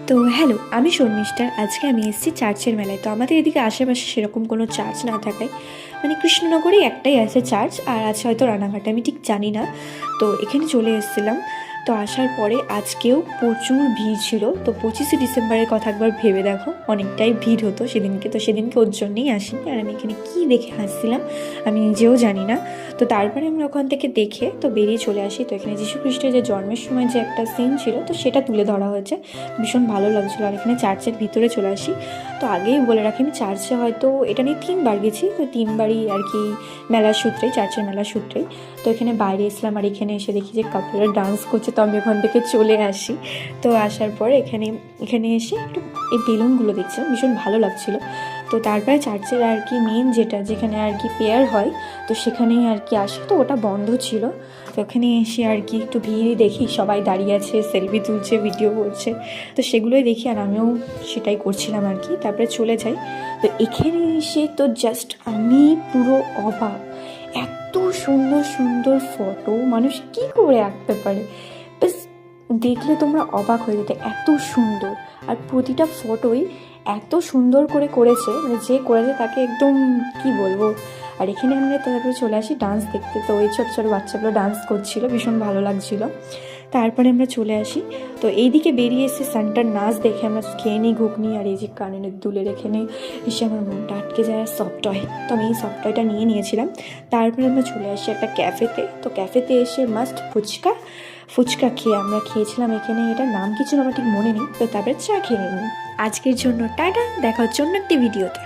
তো হ্যালো, আমি শর্মিষ্ঠা। আজকে আমি এসেছি চার্চের মেলায়। তো আমাদের এদিকে আশেপাশে সেরকম কোনো চার্চ না থাকায়, মানে কৃষ্ণনগরেই একটাই আছে চার্চ, আর আছে হয়তো রানাঘাটে, আমি ঠিক জানি না। তো এখানে চলে এসেছিলাম। তো আসার পরে আজকেও প্রচুর ভিড় ছিল। তো 25শে ডিসেম্বরের কথা একবার ভেবে দেখো, অনেকটাই ভিড় হতো সেদিনকে। তো সেদিনকে ওর জন্যেই আসিনি। আর আমি এখানে কী দেখে হাসছিলাম আমি নিজেও জানি না। তো তারপরে আমরা ওখান থেকে দেখে তো বেরিয়ে চলে আসি। তো এখানে যীশু খ্রিস্টের যে জন্মের সময় যে একটা সিন ছিল, তো সেটা তুলে ধরা হয়েছে, ভীষণ ভালো লাগছিলো। আর এখানে চার্চের ভিতরে চলে আসি। তো আগেই বলে রাখি, আমি চার্চে হয়তো এটা নিয়ে 3বার গেছি। তো 3বারই আর কি মেলার সূত্রেই, চার্চের মেলার সূত্রেই। তো এখানে বাইরে এসলাম, আর এখানে এসে দেখি যে কাপড়রা ডান্স করছে। তো আমি ওখান থেকে চলে আসি। তো আসার পরে এখানে এসে একটু এই বেলুনগুলো দেখছিলাম, ভীষণ ভালো লাগছিলো। তো তারপরে চার্চের আর কি মেন যেখানে আর কি প্রেয়ার হয়, তো সেখানেই আর কি আসি। তো ওটা বন্ধ ছিল। তো ওখানে এসে আর কি একটু ভিড় দেখি, সবাই দাঁড়িয়ে আছে, সেলফি তুলছে, ভিডিও করছে। তো সেগুলোই দেখি, আর আমিও সেটাই করছিলাম আর কি। তারপরে চলে যাই। তো এখানে এসে তো জাস্ট আমি পুরো অবাক। এত সুন্দর সুন্দর ফটো মানুষ কি করে আঁকতে পারে, ব্যাস দেখলে তোমরা অবাক হয়ে যেতে, এত সুন্দর। আর প্রতিটা ফটোই এত সুন্দর করে করেছে, মানে যে করেছে তাকে একদম কি বলবো। আর এখানে আমরা তারপরে চলে আসি ডান্স দেখতে। তো ওই ছোটো ছোটো বাচ্চাগুলো ডান্স করছিল, ভীষণ ভালো লাগছিল। তারপরে আমরা চলে আসি। তো এইদিকে বেরিয়ে এসে সান্টার নাচ দেখে আমরা খেয়ে নিই ঘুগনি। আর এই যে কানের দুলের এখানে এসে আমার মনটা আটকে যায় আর সফট টয়। তো আমি এই সফট টয়টা নিয়েছিলাম। তারপরে আমরা চলে আসি একটা ক্যাফেতে। তো ক্যাফেতে এসে মাস্ট ফুচকা খেয়ে আমরা খেয়েছিলাম এখানে, এটার নাম কিছু আমার ঠিক মনে নেই। তো তারপরে চা খেয়ে নিই। আজকের জন্য টাটা, দেখা হচ্ছে অন্য একটি ভিডিওতে।